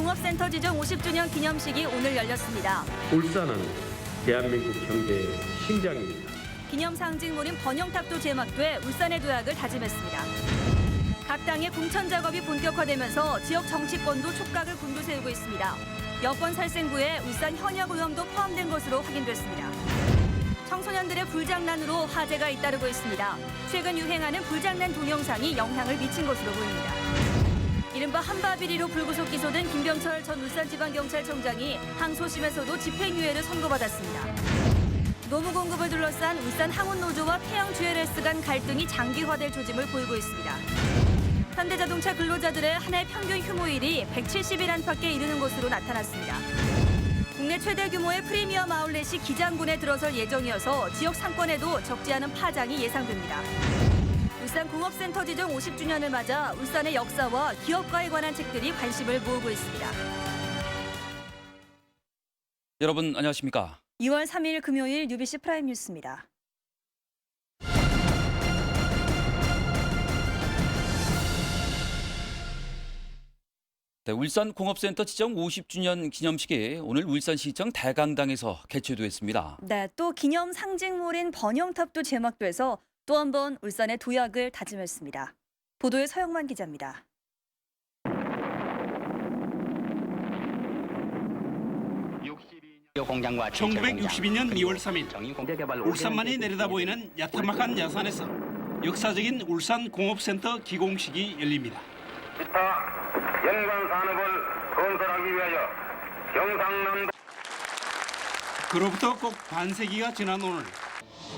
울산공업센터 지정 50주년 기념식이 오늘 열렸습니다. 울산은 대한민국 경제의 심장입니다. 기념 상징물인 번영탑도 제막돼 울산의 도약을 다짐했습니다. 각 당의 공천 작업이 본격화되면서 지역 정치권도 촉각을 곤두세우고 있습니다. 여권 살생부에 울산 현역 의원도 포함된 것으로 확인됐습니다. 청소년들의 불장난으로 화제가 잇따르고 있습니다. 최근 유행하는 불장난 동영상이 영향을 미친 것으로 보입니다. 이른바 한바비리로 불구속 기소된 김병철 전 울산지방경찰청장이 항소심에서도 집행유예를 선고받았습니다. 노무 공급을 둘러싼 울산 항운노조와 태양주얼S 간 갈등이 장기화될 조짐을 보이고 있습니다. 현대자동차 근로자들의 한 해 평균 휴무일이 170일 안팎에 이르는 것으로 나타났습니다. 국내 최대 규모의 프리미엄 아울렛이 기장군에 들어설 예정이어서 지역 상권에도 적지 않은 파장이 예상됩니다. 울산공업센터 지정 50주년을 맞아 울산의 역사와 기업가에 관한 책들이 관심을 모으고 있습니다. 여러분 안녕하십니까? 2월 3일 금요일 UBC 프라임 뉴스입니다. 네, 울산공업센터 지정 50주년 기념식이 오늘 울산시청 대강당에서 개최됐습니다. 네, 또 기념 상징물인 번영탑도 제막돼서 또 한 번 울산의 도약을 다짐했습니다. 보도에 서영만 기자입니다. 공장과 1962년 2월 3일 울산만이 내려다보이는 야트막한 야산에서 역사적인 울산공업센터 기공식이 열립니다. 기타 연관 산업을 건설하기 위하여 경상남도 그로부터 꼭 반세기가 지난 오늘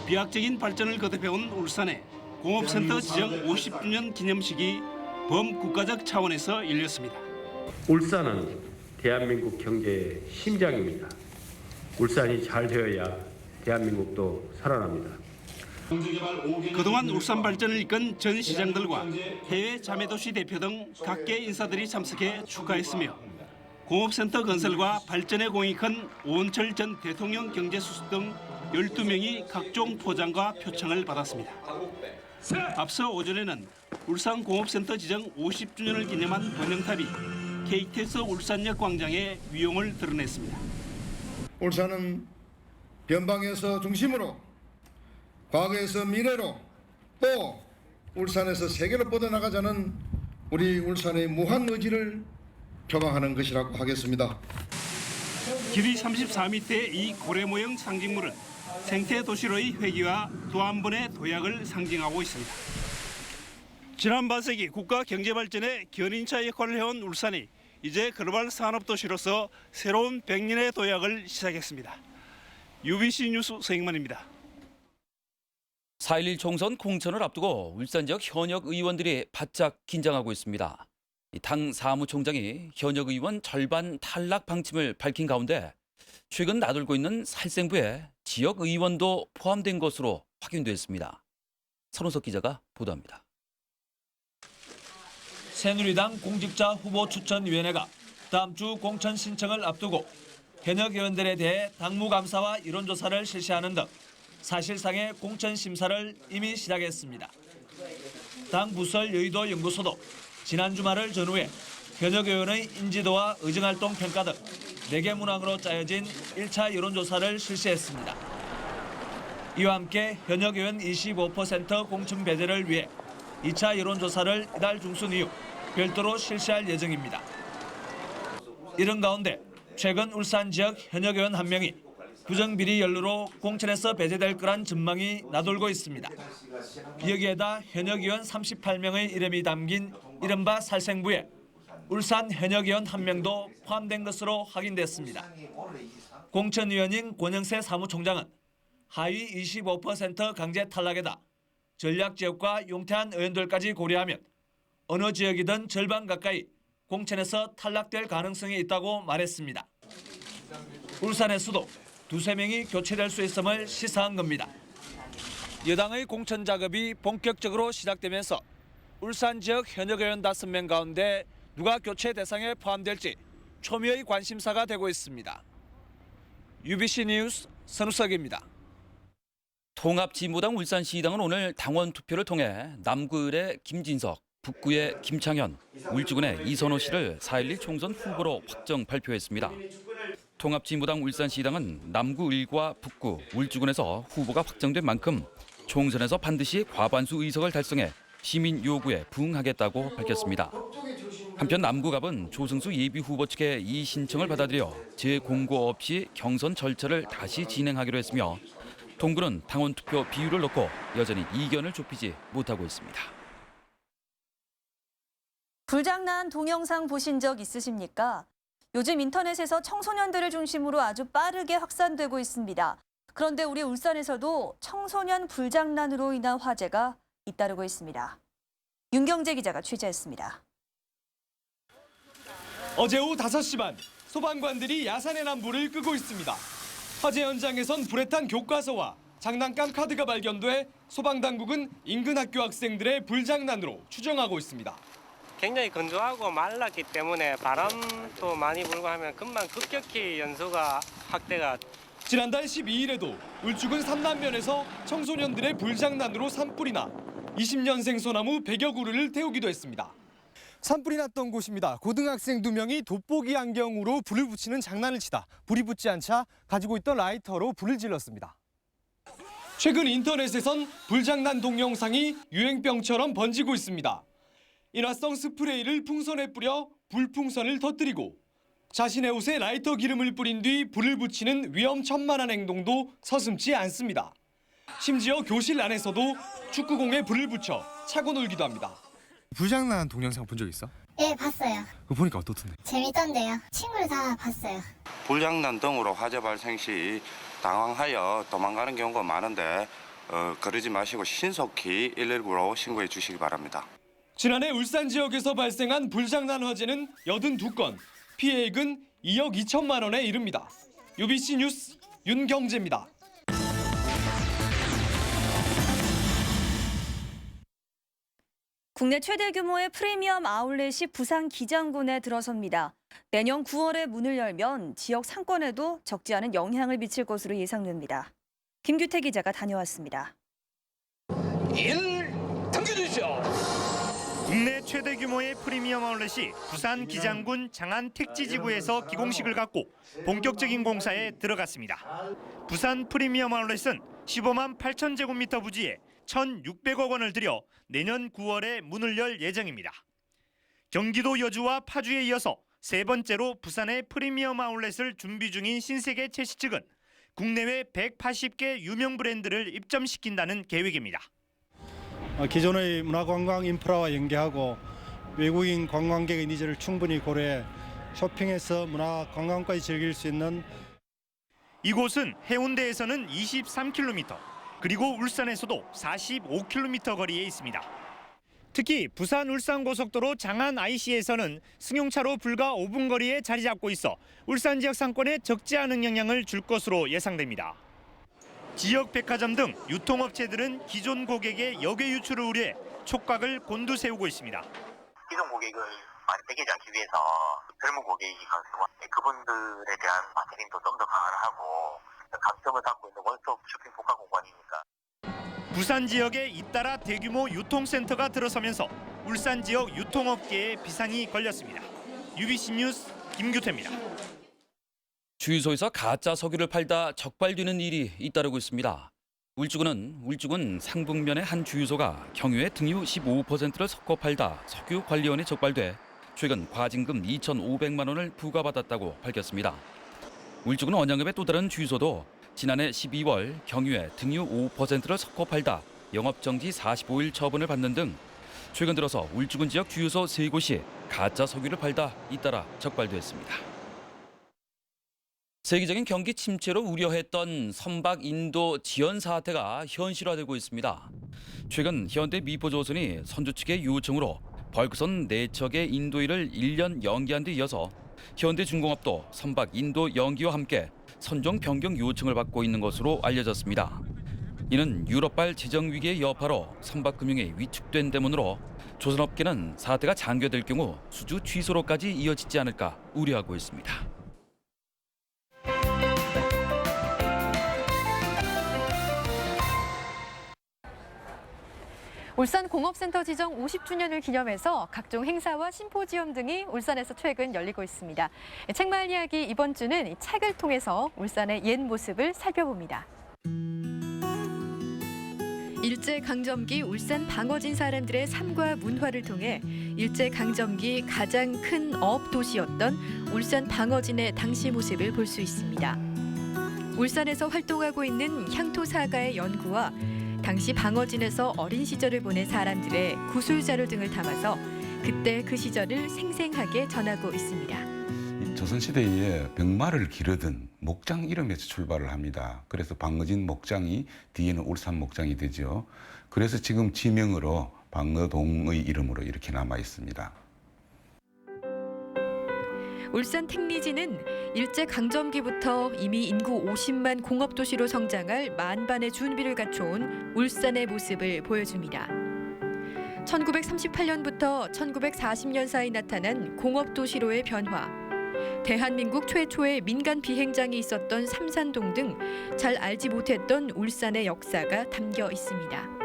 비약적인 발전을 거듭해온 울산의 공업센터 지정 50주년 기념식이 범국가적 차원에서 열렸습니다. 울산은 대한민국 경제의 심장입니다. 울산이 잘 되어야 대한민국도 살아납니다. 그동안 울산 발전을 이끈 전 시장들과 해외 자매도시 대표 등 각계 인사들이 참석해 축하했으며 공업센터 건설과 발전에 공이 큰 오은철 전 대통령 경제수석 등 12명이 각종 포장과 표창을 받았습니다. 앞서 오전에는 울산공업센터 지정 50주년을 기념한 번영탑이 KTX 울산역 광장에 위용을 드러냈습니다. 울산은 변방에서 중심으로 과거에서 미래로 또 울산에서 세계로 뻗어나가자는 우리 울산의 무한 의지를 표방하는 것이라고 하겠습니다. 길이 34m의 이 고래 모형 상징물은 생태 도시로의 회귀와 또 한 번의 도약을 상징하고 있습니다. 지난 반세기 국가 경제 발전의 견인차 역할을 해온 울산이 이제 글로벌 산업 도시로서 새로운 100년의 도약을 시작했습니다. UBC 뉴스 서영만입니다. 4.11 총선 공천을 앞두고 울산 지역 현역 의원들이 바짝 긴장하고 있습니다. 당 사무총장이 현역 의원 절반 탈락 방침을 밝힌 가운데 최근 나돌고 있는 살생부에 지역 의원도 포함된 것으로 확인됐습니다. 선우석 기자가 보도합니다. 새누리당 공직자 후보 추천위원회가 다음 주 공천 신청을 앞두고 현역 의원들에 대해 당무감사와 이론조사를 실시하는 등 사실상의 공천 심사를 이미 시작했습니다. 당 부설 여의도 연구소도 지난 주말을 전후해 현역 의원의 인지도와 의정활동 평가 등 4개 문항으로 짜여진 1차 여론조사를 실시했습니다. 이와 함께 현역 의원 25% 공천 배제를 위해 2차 여론조사를 이달 중순 이후 별도로 실시할 예정입니다. 이런 가운데 최근 울산 지역 현역 의원 1명이 부정비리 연루로 공천에서 배제될 거란 전망이 나돌고 있습니다. 여기에다 현역 의원 38명의 이름이 담긴 이른바 살생부에 울산 현역 의원 1명도 포함된 것으로 확인됐습니다. 공천위원인 권영세 사무총장은 하위 25% 강제 탈락에다 전략지역과 용태한 의원들까지 고려하면 어느 지역이든 절반 가까이 공천에서 탈락될 가능성이 있다고 말했습니다. 울산에서도 2~3명이 교체될 수 있음을 시사한 겁니다. 여당의 공천 작업이 본격적으로 시작되면서 울산 지역 현역 의원 5명 가운데 누가 교체 대상에 포함될지 초미의 관심사가 되고 있습니다. UBC 뉴스 선우석입니다. 통합진보당 울산시당은 오늘 당원 투표를 통해 남구을의 김진석, 북구의 김창현, 울주군의 이선호 씨를 4.11 총선 후보로 확정 발표했습니다. 통합진보당 울산시당은 남구 1과 북구, 울주군에서 후보가 확정된 만큼 총선에서 반드시 과반수 의석을 달성해 시민 요구에 부응하겠다고 밝혔습니다. 한편 남구갑은 조승수 예비후보 측의 이 신청을 받아들여 재공고 없이 경선 절차를 다시 진행하기로 했으며 동구는 당원 투표 비율을 놓고 여전히 이견을 좁히지 못하고 있습니다. 불장난 동영상 보신 적 있으십니까? 요즘 인터넷에서 청소년들을 중심으로 아주 빠르게 확산되고 있습니다. 그런데 우리 울산에서도 청소년 불장난으로 인한 화재가 잇따르고 있습니다. 윤경재 기자가 취재했습니다. 어제 오후 5시 반 소방관들이 야산의 남불을 끄고 있습니다. 화재 현장에선 불에 탄 교과서와 장난감 카드가 발견돼 소방당국은 인근 학교 학생들의 불장난으로 추정하고 있습니다. 굉장히 건조하고 말랐기 때문에 바람도 많이 불고 하면 금방 급격히 연소가 확대가. 지난달 12일에도 울주군 삼남면에서 청소년들의 불장난으로 산불이 나 20년생 소나무 100여 그루를 태우기도 했습니다. 산불이 났던 곳입니다. 고등학생 2명이 돋보기 안경으로 불을 붙이는 장난을 치다 불이 붙지 않자 가지고 있던 라이터로 불을 질렀습니다. 최근 인터넷에선 불장난 동영상이 유행병처럼 번지고 있습니다. 인화성 스프레이를 풍선에 뿌려 불풍선을 터뜨리고 자신의 옷에 라이터 기름을 뿌린 뒤 불을 붙이는 위험천만한 행동도 서슴지 않습니다. 심지어 교실 안에서도 축구공에 불을 붙여 차고 놀기도 합니다. 불장난 동영상 본 적 있어? 네, 봤어요. 그거 보니까 어떻던데? 재밌던데요. 친구들 다 봤어요. 불장난 등으로 화재 발생 시 당황하여 도망가는 경우가 많은데 그러지 마시고 신속히 119로 신고해 주시기 바랍니다. 지난해 울산 지역에서 발생한 불장난 화재는 82건, 피해액은 2억 2천만 원에 이릅니다. UBC 뉴스 윤경재입니다. 국내 최대 규모의 프리미엄 아울렛이 부산 기장군에 들어섭니다. 내년 9월에 문을 열면 지역 상권에도 적지 않은 영향을 미칠 것으로 예상됩니다. 김규태 기자가 다녀왔습니다. 당겨주시죠. 국내 최대 규모의 프리미엄 아울렛이 부산 기장군 장안 택지지구에서 기공식을 갖고 본격적인 공사에 들어갔습니다. 부산 프리미엄 아울렛은 15만 8천 제곱미터 부지에 1,600억 원을 들여 내년 9월에 문을 열 예정입니다. 경기도 여주와 파주에 이어서 세 번째로 부산의 프리미엄 아울렛을 준비 중인 신세계 채시 측은 국내외 180개 유명 브랜드를 입점시킨다는 계획입니다. 기존의 문화관광 인프라와 연계하고 외국인 관광객의 니즈를 충분히 고려해 쇼핑에서 문화관광까지 즐길 수 있는 이곳은 해운대에서는 23km, 그리고 울산에서도 45km 거리에 있습니다. 특히 부산 울산 고속도로 장안 IC에서는 승용차로 불과 5분 거리에 자리 잡고 있어 울산 지역 상권에 적지 않은 영향을 줄 것으로 예상됩니다. 지역 백화점 등 유통업체들은 기존 고객의 역외 유출을 우려해 촉각을 곤두세우고 있습니다. 기존 고객을 많이 빼기지 않기 위해서 젊은 고객이 그분들에 대한 마케팅도 좀 더 강화를 하고 강점을 갖고 있는 원스톱 쇼핑 복합 공간이니까. 부산 지역에 잇따라 대규모 유통센터가 들어서면서 울산 지역 유통업계에 비상이 걸렸습니다. UBC 뉴스 김규태입니다. 주유소에서 가짜 석유를 팔다 적발되는 일이 잇따르고 있습니다. 울주군 상북면의 한 주유소가 경유의 등유 15%를 섞어 팔다 석유관리원에 적발돼 최근 과징금 2,500만 원을 부과받았다고 밝혔습니다. 울주군 원양읍의 또 다른 주유소도 지난해 12월 경유에 등유 5%를 섞어 팔다 영업정지 45일 처분을 받는 등 최근 들어서 울주군 지역 주유소 3곳이 가짜 석유를 팔다 잇따라 적발됐습니다. 세계적인 경기 침체로 우려했던 선박 인도 지연 사태가 현실화되고 있습니다. 최근 현대 미포조선이 선주 측의 요청으로 벌크선 4척의 인도일을 1년 연기한 데 이어서 현대중공업도 선박 인도 연기와 함께 선종 변경 요청을 받고 있는 것으로 알려졌습니다. 이는 유럽발 재정 위기의 여파로 선박 금융이 위축된 데문으로 조선업계는 사태가 장기화될 경우 수주 취소로까지 이어지지 않을까 우려하고 있습니다. 울산 공업센터 지정 50주년을 기념해서 각종 행사와 심포지엄 등이 울산에서 최근 열리고 있습니다. 책마을 이야기 이번 주는 책을 통해서 울산의 옛 모습을 살펴봅니다. 일제강점기 울산 방어진 사람들의 삶과 문화를 통해 일제강점기 가장 큰 어업 도시였던 울산 방어진의 당시 모습을 볼 수 있습니다. 울산에서 활동하고 있는 향토사가의 연구와 당시 방어진에서 어린 시절을 보낸 사람들의 구술자료 등을 담아서 그때 그 시절을 생생하게 전하고 있습니다. 조선시대에 병마를 기르던 목장 이름에서 출발을 합니다. 그래서 방어진 목장이 뒤에는 울산 목장이 되죠. 그래서 지금 지명으로 방어동의 이름으로 이렇게 남아 있습니다. 울산 택리지는 일제강점기부터 이미 인구 50만 공업도시로 성장할 만반의 준비를 갖춰온 울산의 모습을 보여줍니다. 1938년부터 1940년 사이 나타난 공업도시로의 변화, 대한민국 최초의 민간 비행장이 있었던 삼산동 등 잘 알지 못했던 울산의 역사가 담겨 있습니다.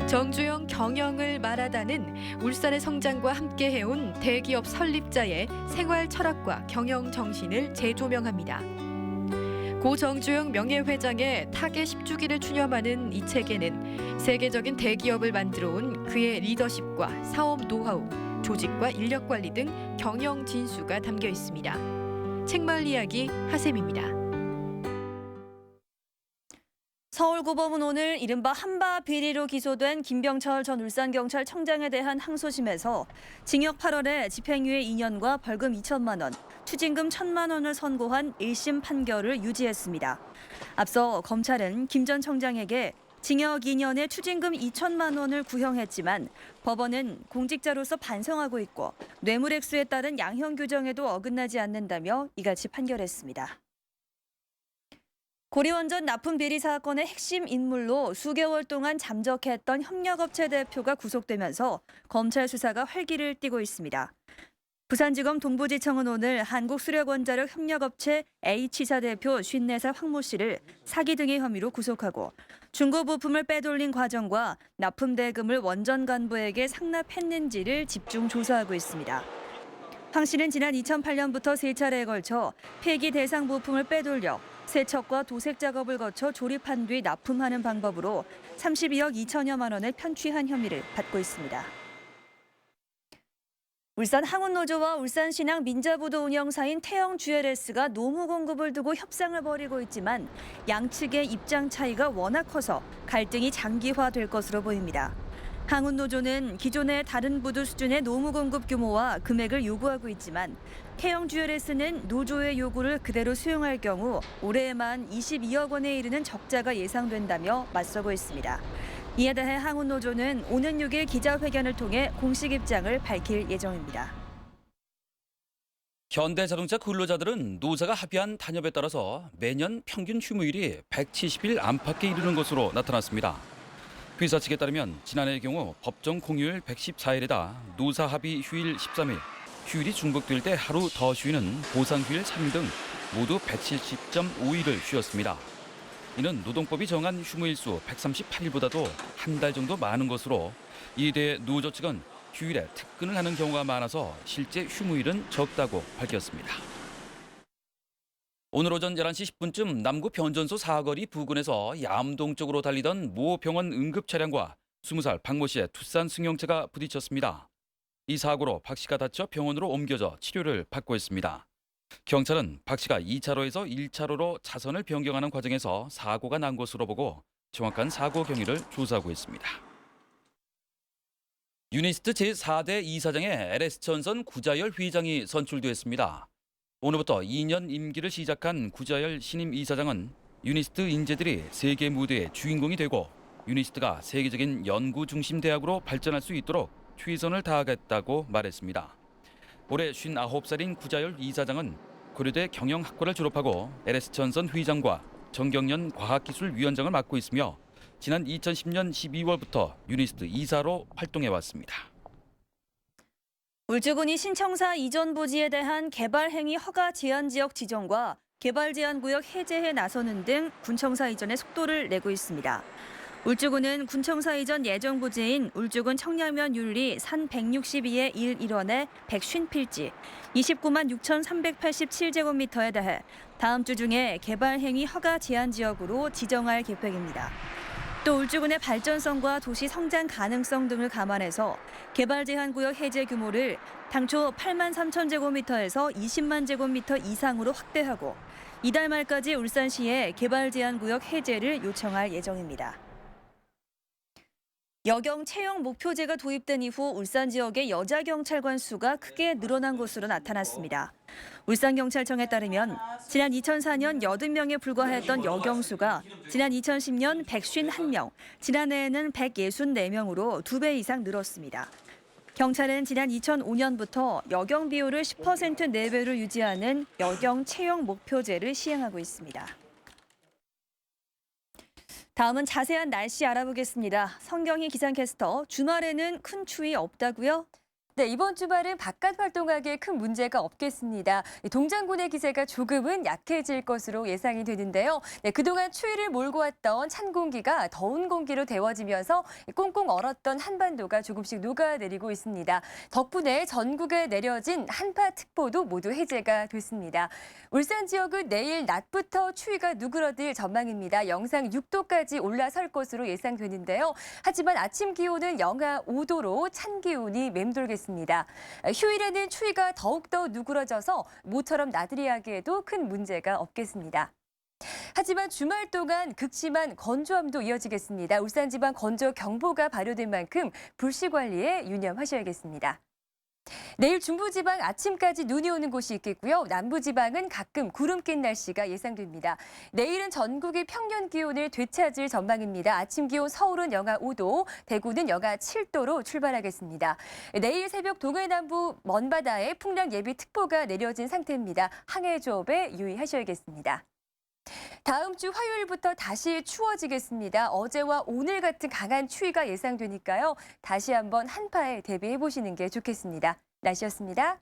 정주영 경영을 말하다는 울산의 성장과 함께 해온 대기업 설립자의 생활 철학과 경영 정신을 재조명합니다. 고 정주영 명예회장의 타계 10주기를 추념하는 이 책에는 세계적인 대기업을 만들어온 그의 리더십과 사업 노하우, 조직과 인력 관리 등 경영 진수가 담겨 있습니다. 책마을 이야기 하샘입니다. 서울고법은 오늘 이른바 한바 비리로 기소된 김병철 전 울산경찰청장에 대한 항소심에서 징역 8월에 집행유예 2년과 벌금 2천만 원, 추징금 1,000만 원을 선고한 1심 판결을 유지했습니다. 앞서 검찰은 김 전 청장에게 징역 2년에 추징금 2천만 원을 구형했지만 법원은 공직자로서 반성하고 있고 뇌물액수에 따른 양형 규정에도 어긋나지 않는다며 이같이 판결했습니다. 고리원전 납품 비리 사건의 핵심 인물로 수개월 동안 잠적했던 협력업체 대표가 구속되면서 검찰 수사가 활기를 띠고 있습니다. 부산지검 동부지청은 오늘 한국수력원자력 협력업체 H사 대표 54살 황모 씨를 사기 등의 혐의로 구속하고 중고 부품을 빼돌린 과정과 납품 대금을 원전 간부에게 상납했는지를 집중 조사하고 있습니다. 황 씨는 지난 2008년부터 3차례에 걸쳐 폐기 대상 부품을 빼돌려 세척과 도색 작업을 거쳐 조립한 뒤 납품하는 방법으로 32억 2천여만 원을 편취한 혐의를 받고 있습니다. 울산 항운노조와 울산신항 민자부도 운영사인 태영 GLS가 노무 공급을 두고 협상을 벌이고 있지만 양측의 입장 차이가 워낙 커서 갈등이 장기화될 것으로 보입니다. 항운노조는 기존의 다른 부두 수준의 노무 공급 규모와 금액을 요구하고 있지만 태영 GLS는 노조의 요구를 그대로 수용할 경우 올해에만 22억 원에 이르는 적자가 예상된다며 맞서고 있습니다. 이에 대해 항운노조는 오는 6일 기자회견을 통해 공식 입장을 밝힐 예정입니다. 현대자동차 근로자들은 노사가 합의한 단협에 따라서 매년 평균 휴무일이 170일 안팎에 이르는 것으로 나타났습니다. 회사 측에 따르면 지난해의 경우 법정 공휴일 114일에다 노사 합의 휴일 13일, 휴일이 중복될 때 하루 더 쉬는 보상휴일 3일 등 모두 170.5일을 쉬었습니다. 이는 노동법이 정한 휴무일수 138일보다도 한 달 정도 많은 것으로 이에 대해 노조 측은 휴일에 특근을 하는 경우가 많아서 실제 휴무일은 적다고 밝혔습니다. 오늘 오전 11시 10분쯤 남구 변전소 사거리 부근에서 ям동 쪽으로 달리던 모 병원 응급 차량과 20살 박모 씨의 투싼 승용차가 부딪혔습니다. 이 사고로 박 씨가 다쳐 병원으로 옮겨져 치료를 받고 있습니다. 경찰은 박 씨가 2차로에서 1차로로 차선을 변경하는 과정에서 사고가 난 것으로 보고 정확한 사고 경위를 조사하고 있습니다. 유니스트 제4대 이사장에 LS전선 구자열 회장이 선출됐습니다. 오늘부터 2년 임기를 시작한 구자열 신임 이사장은 유니스트 인재들이 세계 무대의 주인공이 되고 유니스트가 세계적인 연구 중심 대학으로 발전할 수 있도록 최선을 다하겠다고 말했습니다. 올해 59살인 구자열 이사장은 고려대 경영학과를 졸업하고 LS전선 회장과 정경련 과학기술위원장을 맡고 있으며 지난 2010년 12월부터 유니스트 이사로 활동해왔습니다. 울주군이 신청사 이전 부지에 대한 개발 행위 허가 제한 지역 지정과 개발 제한 구역 해제에 나서는 등 군청사 이전에 속도를 내고 있습니다. 울주군은 군청사 이전 예정 부지인 울주군 청량면 윤리 산 162의 1일원의 150필지 29만 6,387제곱미터에 대해 다음 주 중에 개발 행위 허가 제한 지역으로 지정할 계획입니다. 또 울주군의 발전성과 도시 성장 가능성 등을 감안해서 개발 제한 구역 해제 규모를 당초 8만 3천 제곱미터에서 20만 제곱미터 이상으로 확대하고 이달 말까지 울산시에 개발 제한 구역 해제를 요청할 예정입니다. 여경 채용 목표제가 도입된 이후 울산 지역의 여자 경찰관 수가 크게 늘어난 것으로 나타났습니다. 울산경찰청에 따르면 지난 2004년 80명에 불과했던 여경 수가 지난 2010년 151명, 지난해에는 164명으로 2배 이상 늘었습니다. 경찰은 지난 2005년부터 여경 비율을 10% 내외로 유지하는 여경 채용 목표제를 시행하고 있습니다. 다음은 자세한 날씨 알아보겠습니다. 성경희 기상캐스터, 주말에는 큰 추위 없다고요? 네, 이번 주말은 바깥 활동하기에 큰 문제가 없겠습니다. 동장군의 기세가 조금은 약해질 것으로 예상이 되는데요. 네, 그동안 추위를 몰고 왔던 찬 공기가 더운 공기로 데워지면서 꽁꽁 얼었던 한반도가 조금씩 녹아내리고 있습니다. 덕분에 전국에 내려진 한파특보도 모두 해제가 됐습니다. 울산 지역은 내일 낮부터 추위가 누그러들 전망입니다. 영상 6도까지 올라설 것으로 예상되는데요. 하지만 아침 기온은 영하 5도로 찬 기온이 맴돌겠습니다. 휴일에는 추위가 더욱더 누그러져서 모처럼 나들이 하기에도 큰 문제가 없겠습니다. 하지만 주말 동안 극심한 건조함도 이어지겠습니다. 울산지방 건조경보가 발효된 만큼 불씨 관리에 유념하셔야겠습니다. 내일 중부지방 아침까지 눈이 오는 곳이 있겠고요. 남부지방은 가끔 구름 낀 날씨가 예상됩니다. 내일은 전국이 평년 기온을 되찾을 전망입니다. 아침 기온 서울은 영하 5도, 대구는 영하 7도로 출발하겠습니다. 내일 새벽 동해남부 먼바다에 풍랑 예비특보가 내려진 상태입니다. 항해조업에 유의하셔야겠습니다. 다음 주 화요일부터 다시 추워지겠습니다. 어제와 오늘 같은 강한 추위가 예상되니까요. 다시 한번 한파에 대비해 보시는 게 좋겠습니다. 날씨였습니다.